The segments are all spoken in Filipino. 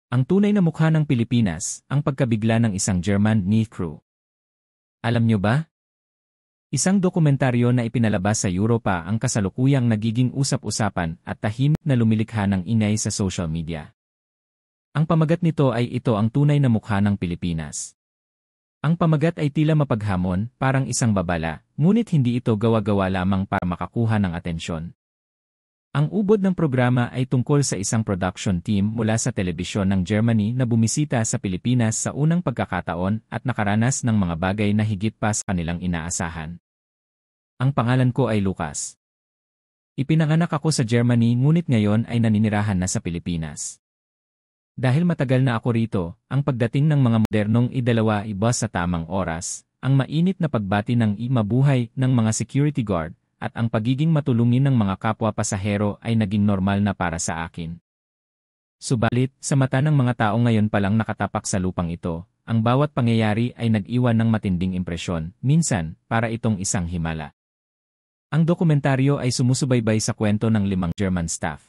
Ang tunay na mukha ng Pilipinas, ang pagkabigla ng isang German knee crew. Alam nyo ba? Isang dokumentaryo na ipinalabas sa Europa ang kasalukuyang nagiging usap-usapan at tahimik na lumilikha ng ingay sa social media. Ang pamagat nito ay ito ang tunay na mukha ng Pilipinas. Ang pamagat ay tila mapaghamon, parang isang babala, ngunit hindi ito gawa-gawa lamang para makakuha ng atensyon. Ang ubod ng programa ay tungkol sa isang production team mula sa telebisyon ng Germany na bumisita sa Pilipinas sa unang pagkakataon at nakaranas ng mga bagay na higit pa sa kanilang inaasahan. Ang pangalan ko ay Lucas. Ipinanganak ako sa Germany ngunit ngayon ay naninirahan na sa Pilipinas. Dahil matagal na ako rito, ang pagdating ng mga modernong idalawa iba sa tamang oras, ang mainit na pagbati ng mabuhay ng mga security guard, at ang pagiging matulungin ng mga kapwa pasahero ay naging normal na para sa akin. Subalit, sa mata ng mga tao ngayon palang nakatapak sa lupang ito, ang bawat pangyayari ay nag-iwan ng matinding impresyon, minsan, para itong isang himala. Ang dokumentaryo ay sumusubaybay sa kwento ng 5 German staff.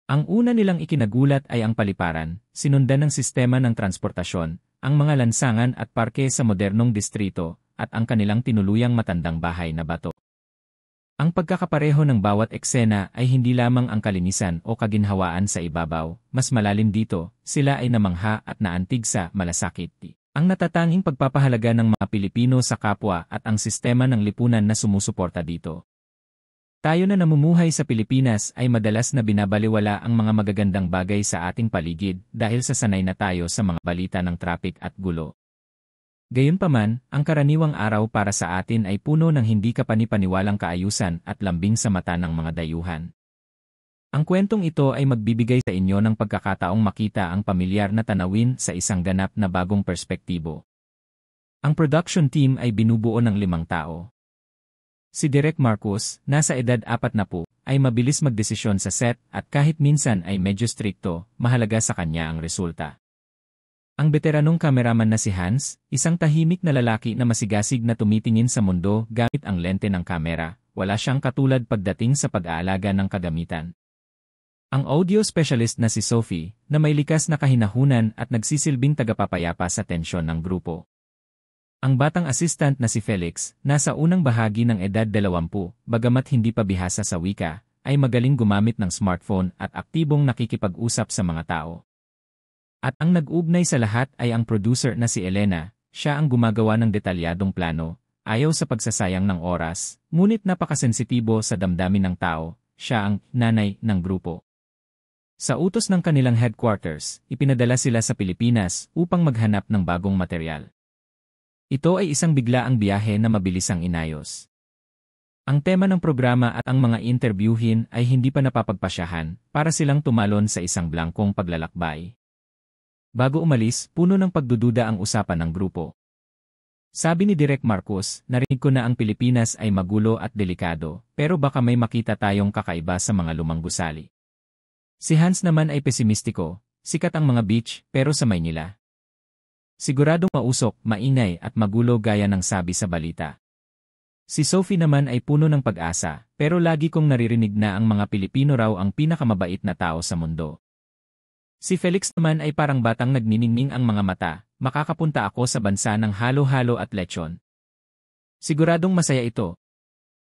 Ang una nilang ikinagulat ay ang paliparan, sinundan ng sistema ng transportasyon, ang mga lansangan at parke sa modernong distrito, at ang kanilang tinuluyang matandang bahay na bato. Ang pagkakapareho ng bawat eksena ay hindi lamang ang kalinisan o kaginhawaan sa ibabaw, mas malalim dito, sila ay namangha at naantig sa malasakit. Ang natatanging pagpapahalaga ng mga Pilipino sa kapwa at ang sistema ng lipunan na sumusuporta dito. Tayo na namumuhay sa Pilipinas ay madalas na binabaliwala ang mga magagandang bagay sa ating paligid dahil sa sanay na tayo sa mga balita ng traffic at gulo. Gayunpaman, ang karaniwang araw para sa atin ay puno ng hindi kapanipaniwalang kaayusan at lambing sa mata ng mga dayuhan. Ang kwentong ito ay magbibigay sa inyo ng pagkakataong makita ang pamilyar na tanawin sa isang ganap na bagong perspektibo. Ang production team ay binubuo ng 5 tao. Si Direk Marcos, nasa edad 40, ay mabilis magdesisyon sa set at kahit minsan ay medyo strikto, mahalaga sa kanya ang resulta. Ang veteranong kameraman na si Hans, isang tahimik na lalaki na masigasig na tumitingin sa mundo gamit ang lente ng kamera, wala siyang katulad pagdating sa pag-aalaga ng kagamitan. Ang audio specialist na si Sophie, na may likas na kahinahunan at nagsisilbing tagapapayapa sa tensyon ng grupo. Ang batang assistant na si Felix, nasa unang bahagi ng edad 20, bagamat hindi pa bihasa sa wika, ay magaling gumamit ng smartphone at aktibong nakikipag-usap sa mga tao. At ang nag-ugnay sa lahat ay ang producer na si Elena, siya ang gumagawa ng detalyadong plano, ayaw sa pagsasayang ng oras, ngunit napakasensitibo sa damdamin ng tao, siya ang nanay ng grupo. Sa utos ng kanilang headquarters, ipinadala sila sa Pilipinas upang maghanap ng bagong material. Ito ay isang biglaang biyahe na mabilisang inayos. Ang tema ng programa at ang mga interviewin ay hindi pa napapagpasyahan para silang tumalon sa isang blangkong paglalakbay. Bago umalis, puno ng pagdududa ang usapan ng grupo. Sabi ni Direk Marcos, narinig ko na ang Pilipinas ay magulo at delikado, pero baka may makita tayong kakaiba sa mga lumang gusali. Si Hans naman ay pesimistiko, sikat ang mga beach, pero sa Maynila. Siguradong mausok, maingay at magulo gaya ng sabi sa balita. Si Sophie naman ay puno ng pag-asa, pero lagi kong naririnig na ang mga Pilipino raw ang pinakamabait na tao sa mundo. Si Felix naman ay parang batang nagniningning ang mga mata, makakapunta ako sa bansa ng halo-halo at lechon. Siguradong masaya ito.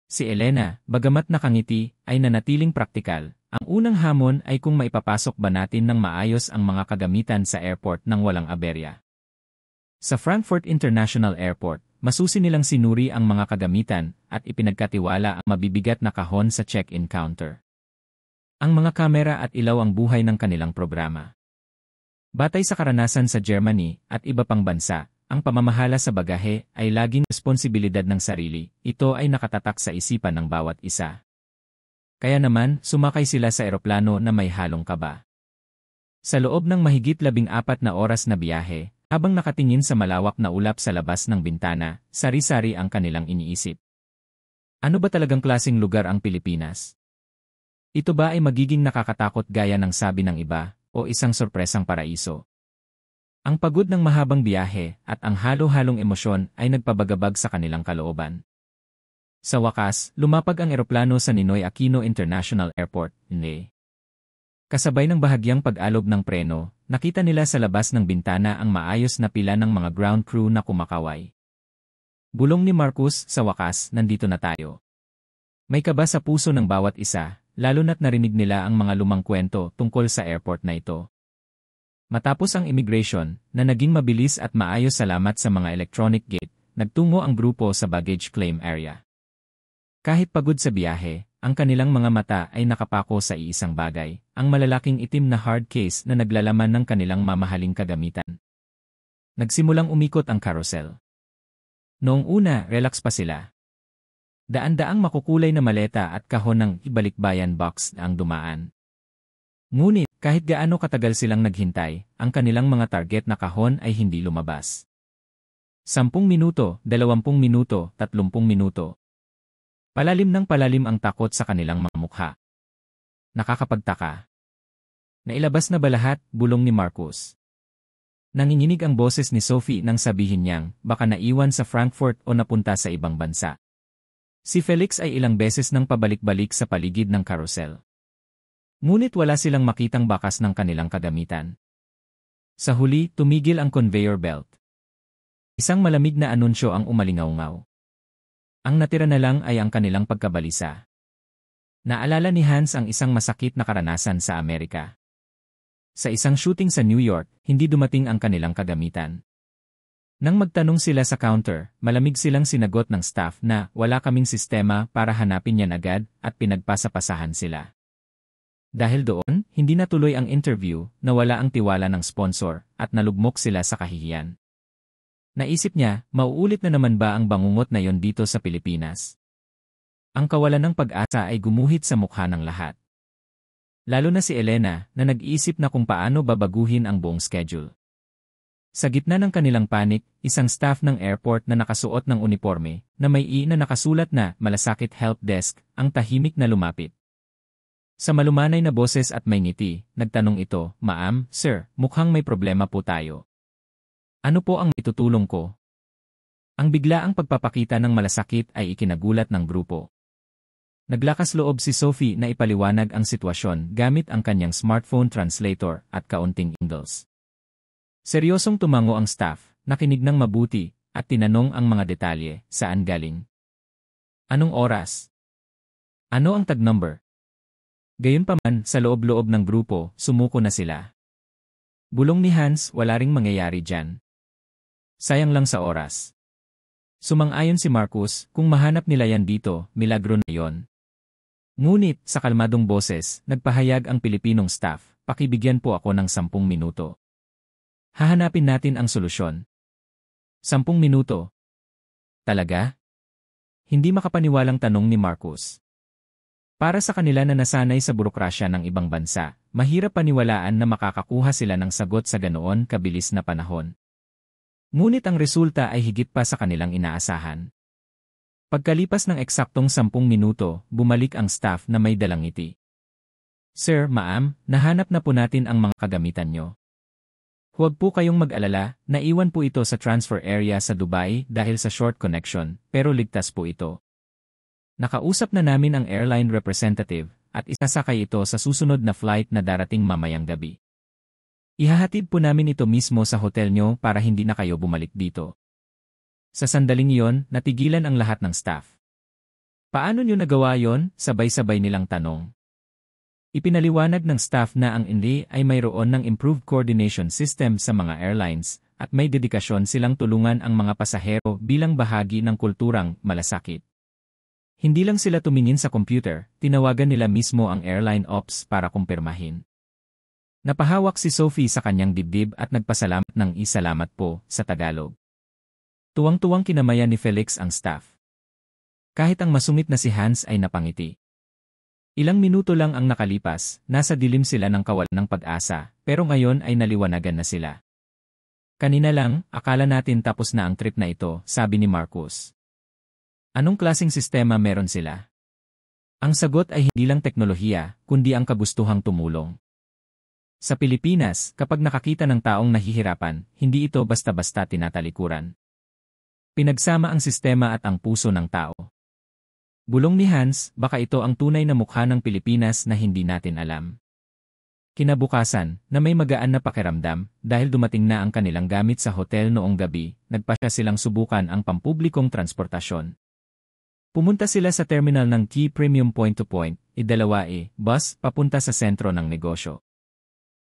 Si Elena, bagamat nakangiti, ay nanatiling praktikal. Ang unang hamon ay kung maipapasok ba natin ng maayos ang mga kagamitan sa airport nang walang aberya. Sa Frankfurt International Airport, masusi nilang sinuri ang mga kagamitan at ipinagkatiwala ang mabibigat na kahon sa check-in counter. Ang mga kamera at ilaw ang buhay ng kanilang programa. Batay sa karanasan sa Germany at iba pang bansa, ang pamamahala sa bagahe ay laging responsibilidad ng sarili. Ito ay nakatatak sa isipan ng bawat isa. Kaya naman, sumakay sila sa eroplano na may halong kaba. Sa loob ng mahigit 14 na oras na biyahe, habang nakatingin sa malawak na ulap sa labas ng bintana, sari-sari ang kanilang iniisip. Ano ba talagang klaseng lugar ang Pilipinas? Ito ba ay magiging nakakatakot gaya ng sabi ng iba, o isang sorpresang paraiso? Ang pagod ng mahabang biyahe at ang halo-halong emosyon ay nagpabagabag sa kanilang kalooban. Sa wakas, lumapag ang eroplano sa Ninoy Aquino International Airport, NA. Kasabay ng bahagyang pag-alob ng preno, nakita nila sa labas ng bintana ang maayos na pila ng mga ground crew na kumakaway. Bulong ni Marcus, sa wakas, nandito na tayo. May kaba sa puso ng bawat isa, lalo na't narinig nila ang mga lumang kwento tungkol sa airport na ito. Matapos ang immigration, na naging mabilis at maayos salamat sa mga electronic gate, nagtungo ang grupo sa baggage claim area. Kahit pagod sa biyahe, ang kanilang mga mata ay nakapako sa iisang bagay, ang malalaking itim na hard case na naglalaman ng kanilang mamahaling kagamitan. Nagsimulang umikot ang carousel. Noong una, relax pa sila. Daan-daang makukulay na maleta at kahon ng ibalikbayan box na ang dumaan. Ngunit, kahit gaano katagal silang naghintay, ang kanilang mga target na kahon ay hindi lumabas. 10 minuto, 20 minuto, 30 minuto. Palalim ng palalim ang takot sa kanilang mga mukha. Nakakapagtaka. Nailabas na ba lahat? Bulong ni Marcus. Nanginginig ang boses ni Sophie nang sabihin niyang baka naiwan sa Frankfurt o napunta sa ibang bansa. Si Felix ay ilang beses nang pabalik-balik sa paligid ng carousel. Ngunit wala silang makitang bakas ng kanilang kagamitan. Sa huli, tumigil ang conveyor belt. Isang malamig na anunsyo ang umalingaw-ngaw. Ang natira na lang ay ang kanilang pagkabalisa. Naalala ni Hans ang isang masakit na karanasan sa Amerika. Sa isang shooting sa New York, hindi dumating ang kanilang kagamitan. Nang magtanong sila sa counter, malamig silang sinagot ng staff na wala kaming sistema para hanapin yan agad at pinagpasapasahan sila. Dahil doon, hindi natuloy ang interview, nawala ang tiwala ng sponsor, at nalugmok sila sa kahihiyan. Naisip niya, mauulit na naman ba ang bangungot na yon dito sa Pilipinas? Ang kawalan ng pag-asa ay gumuhit sa mukha ng lahat. Lalo na si Elena, na nag-iisip na kung paano babaguhin ang buong schedule. Sa gitna ng kanilang panik, isang staff ng airport na nakasuot ng uniforme, na may na nakasulat na Malasakit Help Desk, ang tahimik na lumapit. Sa malumanay na boses at may ngiti, nagtanong ito, "Ma'am, sir, mukhang may problema po tayo. Ano po ang itutulong ko?" Ang biglaang pagpapakita ng malasakit ay ikinagulat ng grupo. Naglakas loob si Sophie na ipaliwanag ang sitwasyon gamit ang kanyang smartphone translator at kaunting English. Seryosong tumango ang staff, nakinig ng mabuti, at tinanong ang mga detalye, saan galing? Anong oras? Ano ang tag number? Gayunpaman, sa loob-loob ng grupo, sumuko na sila. Bulong ni Hans, wala ring mangyayari dyan. Sayang lang sa oras. Sumang-ayon si Marcus, kung mahanap nila yan dito, milagro na yon. Ngunit, sa kalmadong boses, nagpahayag ang Pilipinong staff, pakibigyan po ako ng 10 minuto. Hahanapin natin ang solusyon. 10 minuto. Talaga? Hindi makapaniwalang tanong ni Marcus. Para sa kanila na nasanay sa burokrasya ng ibang bansa, mahirap paniwalaan na makakakuha sila ng sagot sa ganoon kabilis na panahon. Ngunit ang resulta ay higit pa sa kanilang inaasahan. Pagkalipas ng eksaktong 10 minuto, bumalik ang staff na may dalang ngiti. Sir, ma'am, nahanap na po natin ang mga kagamitan nyo. Huwag po kayong mag-alala, naiwan po ito sa transfer area sa Dubai dahil sa short connection, pero ligtas po ito. Nakausap na namin ang airline representative at isasakay ito sa susunod na flight na darating mamayang gabi. Ihahatid po namin ito mismo sa hotel nyo para hindi na kayo bumalik dito. Sa sandaling iyon, natigilan ang lahat ng staff. Paano nyo nagawa yon? Sabay-sabay nilang tanong. Ipinaliwanag ng staff na ang INRI ay mayroon ng improved coordination system sa mga airlines at may dedikasyon silang tulungan ang mga pasahero bilang bahagi ng kulturang malasakit. Hindi lang sila tumingin sa computer, tinawagan nila mismo ang airline ops para kumpirmahin. Napahawak si Sophie sa kanyang dibdib at nagpasalamat ng isalamat po sa Tagalog. Tuwang-tuwang kinamayan ni Felix ang staff. Kahit ang masungit na si Hans ay napangiti. Ilang minuto lang ang nakalipas, nasa dilim sila ng kawalan ng pag-asa, pero ngayon ay naliwanagan na sila. Kanina lang, akala natin tapos na ang trip na ito, sabi ni Marcus. Anong klaseng sistema meron sila? Ang sagot ay hindi lang teknolohiya, kundi ang kagustuhang tumulong. Sa Pilipinas, kapag nakakita ng taong nahihirapan, hindi ito basta-basta tinatalikuran. Pinagsama ang sistema at ang puso ng tao. Bulong ni Hans, baka ito ang tunay na mukha ng Pilipinas na hindi natin alam. Kinabukasan, na may magaan na pakiramdam, dahil dumating na ang kanilang gamit sa hotel noong gabi, nagpasya silang subukan ang pampublikong transportasyon. Pumunta sila sa terminal ng T Premium Point-to-Point, bus, papunta sa sentro ng negosyo.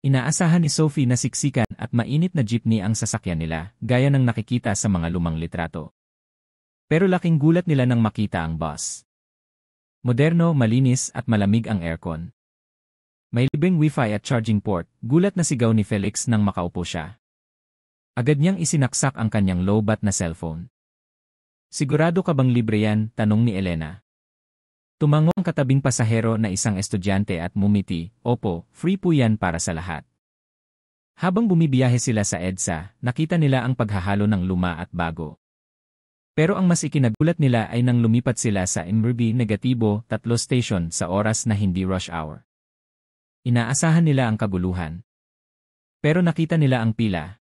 Inaasahan ni Sophie na siksikan at mainit na jeepney ang sasakyan nila, gaya ng nakikita sa mga lumang litrato. Pero laking gulat nila nang makita ang bus. Moderno, malinis at malamig ang aircon. May libreng wifi at charging port, gulat na sigaw ni Felix nang makaupo siya. Agad niyang isinaksak ang kanyang low-bat na cellphone. Sigurado ka bang libre yan? Tanong ni Elena. Tumango ang katabing pasahero na isang estudyante at mumiti, opo, free po yan para sa lahat. Habang bumibiyahe sila sa EDSA, nakita nila ang paghahalo ng luma at bago. Pero ang mas ikinagulat nila ay nang lumipat sila sa MRB negatibo 3 station sa oras na hindi rush hour. Inaasahan nila ang kaguluhan. Pero nakita nila ang pila.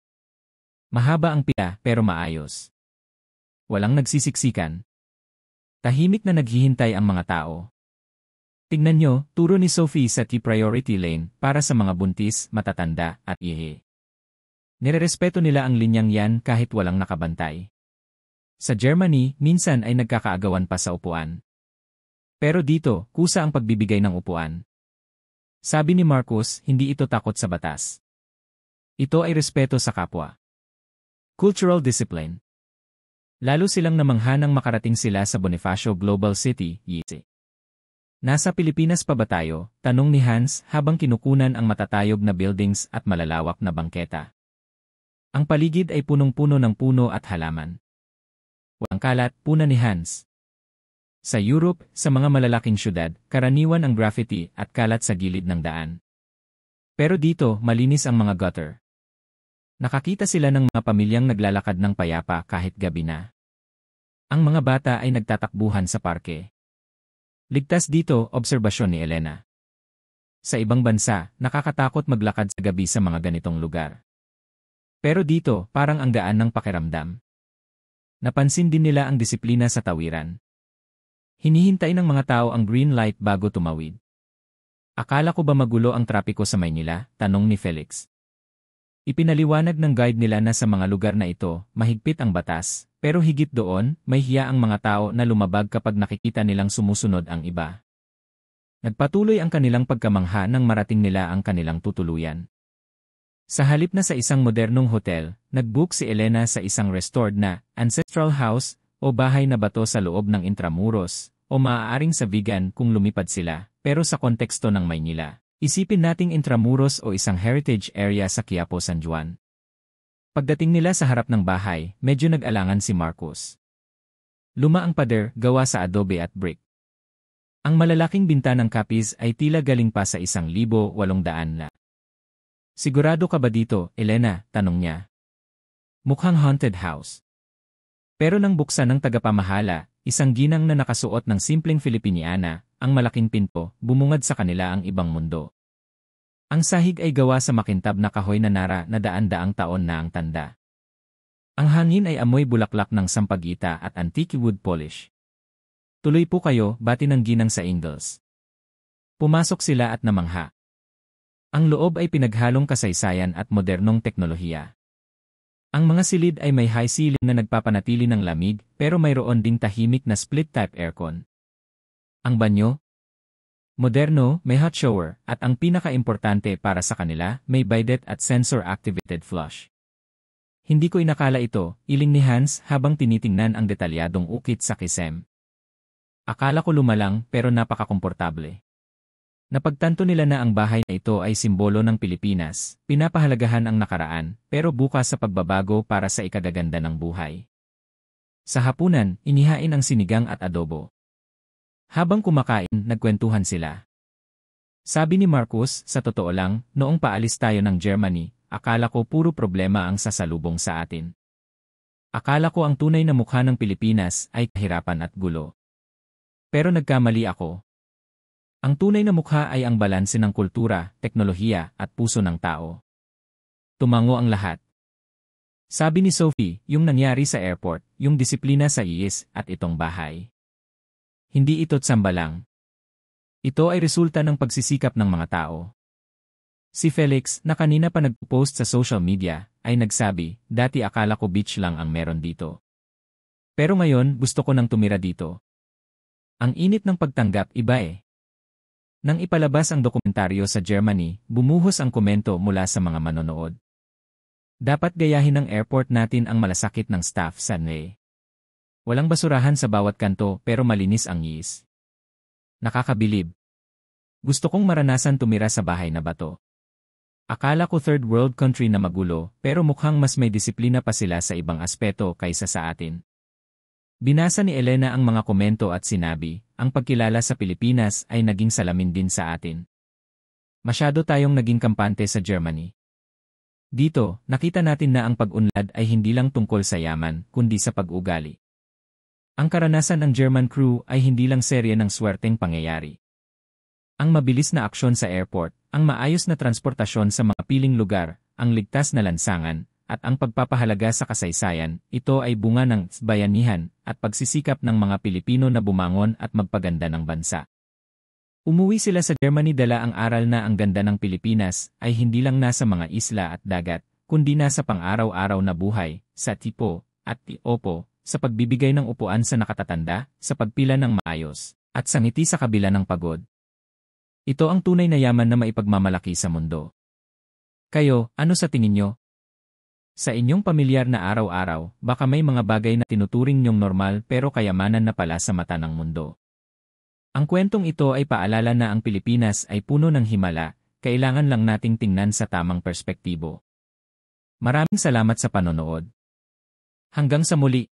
Mahaba ang pila pero maayos. Walang nagsisiksikan. Tahimik na naghihintay ang mga tao. Tignan nyo, turo ni Sophie sa T-priority lane para sa mga buntis, matatanda, at ihi. Nirerespeto nila ang linyang yan kahit walang nakabantay. Sa Germany, minsan ay nagkakaagawan pa sa upuan. Pero dito, kusa ang pagbibigay ng upuan. Sabi ni Marcos, hindi ito takot sa batas. Ito ay respeto sa kapwa. Cultural discipline. Lalo silang namangha nang makarating sila sa Bonifacio Global City, YC. Nasa Pilipinas pa ba tayo? Tanong ni Hans habang kinukunan ang matatayog na buildings at malalawak na bangketa. Ang paligid ay punong-puno ng puno at halaman. Walang kalat, puna ni Hans. Sa Europe, sa mga malalaking syudad, karaniwan ang graffiti at kalat sa gilid ng daan. Pero dito, malinis ang mga gutter. Nakakita sila ng mga pamilyang naglalakad ng payapa kahit gabi na. Ang mga bata ay nagtatakbuhan sa parke. Ligtas dito, obserbasyon ni Elena. Sa ibang bansa, nakakatakot maglakad sa gabi sa mga ganitong lugar. Pero dito, parang ang gaan ng pakiramdam. Napansin din nila ang disiplina sa tawiran. Hinihintay ng mga tao ang green light bago tumawid. Akala ko ba magulo ang trapiko sa Maynila? Tanong ni Felix. Ipinaliwanag ng guide nila na sa mga lugar na ito, mahigpit ang batas, pero higit doon, may hiya ang mga tao na lumabag kapag nakikita nilang sumusunod ang iba. Nagpatuloy ang kanilang pagkamangha nang marating nila ang kanilang tutuluyan. Sa halip na sa isang modernong hotel, nag-book si Elena sa isang restored na ancestral house o bahay na bato sa loob ng Intramuros, o maaaring sa vegan kung lumipad sila, pero sa konteksto ng Maynila. Isipin nating Intramuros o isang heritage area sa Quiapo, San Juan. Pagdating nila sa harap ng bahay, medyo nag-alangan si Marcos. Luma ang pader, gawa sa adobe at brick. Ang malalaking bintanang kapis ay tila galing pa sa 1,800 na. Sigurado ka ba dito, Elena? Tanong niya. Mukhang haunted house. Pero nang buksan ng tagapamahala, isang ginang na nakasuot ng simpleng Filipiniana, ang malaking pinto, bumungad sa kanila ang ibang mundo. Ang sahig ay gawa sa makintab na kahoy na nara na daan-daang taon na ang tanda. Ang hangin ay amoy bulaklak ng sampagita at antique wood polish. Tuloy po kayo, bati ng ginang sa Ingalls. Pumasok sila at namangha. Ang loob ay pinaghalong kasaysayan at modernong teknolohiya. Ang mga silid ay may high ceiling na nagpapanatili ng lamig, pero mayroon ding tahimik na split-type aircon. Ang banyo? Moderno, may hot shower, at ang pinaka-importante para sa kanila, may bidet at sensor-activated flush. Hindi ko inakala ito, iling ni Hans habang tinitingnan ang detalyadong ukit sa kisem. Akala ko lumalang pero napakakomportable. Napagtanto nila na ang bahay na ito ay simbolo ng Pilipinas, pinapahalagahan ang nakaraan, pero bukas sa pagbabago para sa ikagaganda ng buhay. Sa hapunan, inihain ang sinigang at adobo. Habang kumakain, nagkwentuhan sila. Sabi ni Marcos, sa totoo lang, noong paalis tayo ng Germany, akala ko puro problema ang sasalubong sa atin. Akala ko ang tunay na mukha ng Pilipinas ay kahirapan at gulo. Pero nagkamali ako. Ang tunay na mukha ay ang balanse ng kultura, teknolohiya, at puso ng tao. Tumango ang lahat. Sabi ni Sophie, yung nangyari sa airport, yung disiplina sa IIS, at itong bahay. Hindi ito tsamba lang. Ito ay resulta ng pagsisikap ng mga tao. Si Felix, na kanina pa nagpo-post sa social media, ay nagsabi, dati akala ko beach lang ang meron dito. Pero ngayon, gusto ko nang tumira dito. Ang init ng pagtanggap, iba eh. Nang ipalabas ang dokumentaryo sa Germany, bumuhos ang komento mula sa mga manonood. Dapat gayahin ng airport natin ang malasakit ng staff sa NE. Walang basurahan sa bawat kanto pero malinis ang ngis. Nakakabilib. Gusto kong maranasan tumira sa bahay na bato. Akala ko third world country na magulo pero mukhang mas may disiplina pa sila sa ibang aspeto kaysa sa atin. Binasa ni Elena ang mga komento at sinabi, ang pagkilala sa Pilipinas ay naging salamin din sa atin. Masyado tayong naging kampante sa Germany. Dito, nakita natin na ang pag-unlad ay hindi lang tungkol sa yaman, kundi sa pag-ugali. Ang karanasan ng German crew ay hindi lang serye ng swerteng pangyayari. Ang mabilis na aksyon sa airport, ang maayos na transportasyon sa mga piling lugar, ang ligtas na lansangan, at ang pagpapahalaga sa kasaysayan, ito ay bunga ng bayanihan at pagsisikap ng mga Pilipino na bumangon at magpaganda ng bansa. Umuwi sila sa Germany dala ang aral na ang ganda ng Pilipinas ay hindi lang nasa mga isla at dagat, kundi nasa pang-araw-araw na buhay, sa tipo at opo, sa pagbibigay ng upuan sa nakatatanda, sa pagpila ng maayos, at sa ngiti sa kabila ng pagod. Ito ang tunay na yaman na maipagmamalaki sa mundo. Kayo, ano sa tingin nyo? Sa inyong pamilyar na araw-araw, baka may mga bagay na tinuturing nyong normal pero kayamanan na pala sa mata ng mundo. Ang kwentong ito ay paalala na ang Pilipinas ay puno ng himala, kailangan lang nating tingnan sa tamang perspektibo. Maraming salamat sa panonood. Hanggang sa muli.